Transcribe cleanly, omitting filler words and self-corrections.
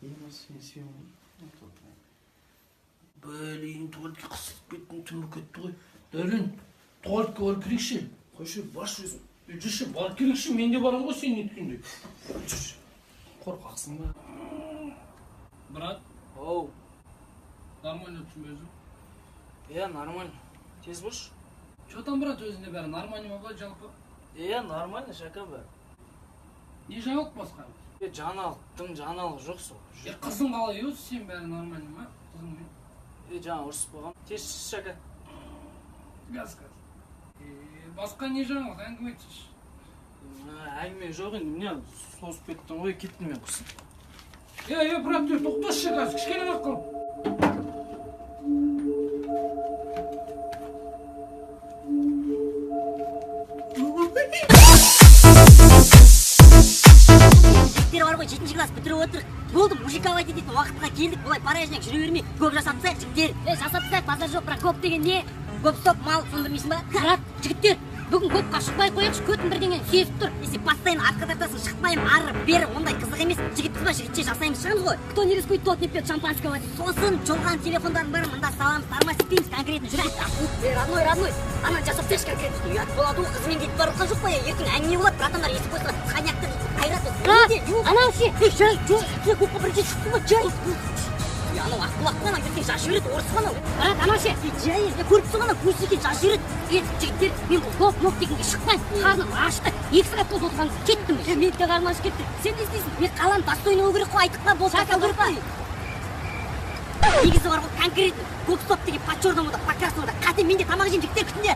Seni seviyorum. Блин, туалетке қысылып кеттім, түнгі кетті ғой. Дәурен, туалетке барып келейікші. Қойшы, баршы өзің. Жүрші, барып келейікші, мен де барам ғой сен неткенде. Жүрші, қорқақсың ба? Брат, Оу. нормально өттің бе өзің? Иә, нормально. Тез бош. Че там, брат, өзінде бәрі нормально ма ғой жалпы? Иә, нормально, шака бәрі. Не жаңалық басқа? Жаңалық жоқ сол. Қызың қалай өзі, сен бәрі нормально ма? Қызың мен? Жаңа ұрысып болған. Тез шака. Газ. Басқа не жаңалық, әңгіме айтшы. Әңгіме жоқ енді, міне созып кеттің ғой, кеттім мен құсын. Брат, тоқташы газ, кішкене қыл. Бар ғой, 7-ші класс бітіріп отыр. Болды, мужиковать ететін уақытқа келдік. Бұлай паражняк жүре бермей, көп жасатсақ, жігіттер. Жасатсақ, базар жоқ, бірақ көп деген не? Көп стоп мал, сондырмайсың ба? Брат, жігіттер, бүгін көпқа шықпай қояқшы, көтін бірдеңен сүйесіп тұр. Если постоянно артқа тартасың, шықпайым, ары, бері, ондай қызық емес. Жігітпіз ба, жігітше жасаймыз, шығамыз ғой. Кто не рискует, тот не пьет шампанского. Сосын, жолған телефондардың бәрі мында саламыз, тармас етпейміз, конкретно жүрейік. Родной, ана жасап берші конкретно. Ұят болады, ол қызымен кетіп барыққа жоқ па, ертең әңгіме болады, братандар естіп қойса, қанияқты брат, анау ше, жай, көпқа бірге шықты ма, жай. Анау аққұлақтан ертең жас жүреді, орыс қана. Брат, анау ше, жай, көріпсі ғана, көзсеке жас жүреді. Жігіттер, мен бұл топ дегенге шықпайым, қарным ашты. 2 сағат болды отырған, кеттім. Мен де қарным ашып кетті. Сен не істейсің? Мен қаланы достойный болу керек қой, айтып қар, бол шака көріп қой. Негізі бар ғой, конкретно, гоп-стоп деген подчерномыда, покрасновыда, қате мен де тамақ жеймін, жігіттер күтіңдер.